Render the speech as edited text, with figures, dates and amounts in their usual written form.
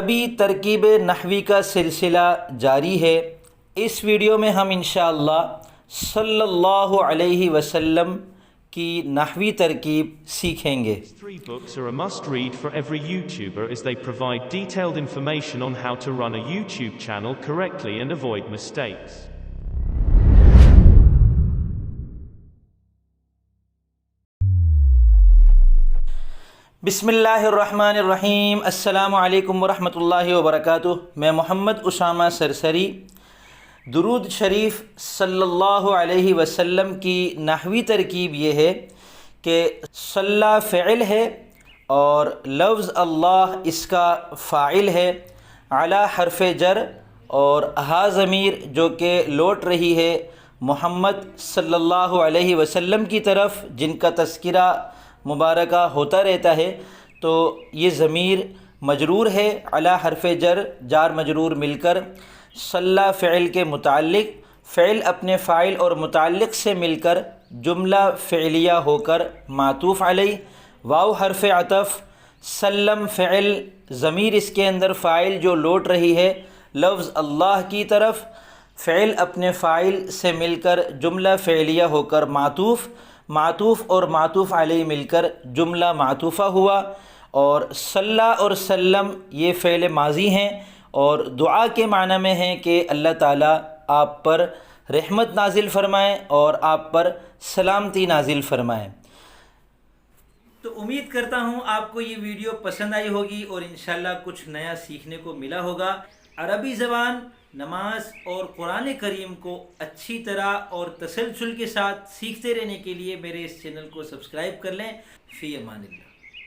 عربی ترکیب نحوی کا سلسلہ جاری ہے۔ اس ویڈیو میں ہم انشاءاللہ صلی اللہ علیہ وسلم کی نحوی ترکیب سیکھیں گے۔ These 3 books are a must read for every YouTuber as they provide detailed information on how to run a YouTube channel correctly and avoid mistakes. بسم اللہ الرحمن الرحیم۔ السلام علیکم ورحمۃ اللہ وبرکاتہ۔ میں محمد اسامہ سرسری درود شریف صلی اللہ علیہ وسلم کی نحوی ترکیب یہ ہے کہ صلی فعل ہے اور لفظ اللہ اس کا فاعل ہے، علی حرف جر اور ہا ضمیر جو کہ لوٹ رہی ہے محمد صلی اللہ علیہ وسلم کی طرف، جن کا تذکرہ مبارکہ ہوتا رہتا ہے، تو یہ ضمیر مجرور ہے، علی حرف جر جار مجرور مل کر صلی فعل کے متعلق، فعل اپنے فاعل اور متعلق سے مل کر جملہ فعلیہ ہو کر معطوف علیہ، واو حرف عطف، سلم فعل ضمیر اس کے اندر فاعل جو لوٹ رہی ہے لفظ اللہ کی طرف، فعل اپنے فاعل سے مل کر جملہ فعلیہ ہو کر معطوف، معطوف اور معطوف علیہ مل کر جملہ معطوفہ ہوا، اور صلی اور سلم یہ فعل ماضی ہیں اور دعا کے معنی میں ہیں کہ اللہ تعالیٰ آپ پر رحمت نازل فرمائیں اور آپ پر سلامتی نازل فرمائیں۔ تو امید کرتا ہوں آپ کو یہ ویڈیو پسند آئی ہوگی اور انشاءاللہ کچھ نیا سیکھنے کو ملا ہوگا۔ عربی زبان، نماز اور قرآن کریم کو اچھی طرح اور تسلسل کے ساتھ سیکھتے رہنے کے لیے میرے اس چینل کو سبسکرائب کر لیں۔ فی امان اللہ۔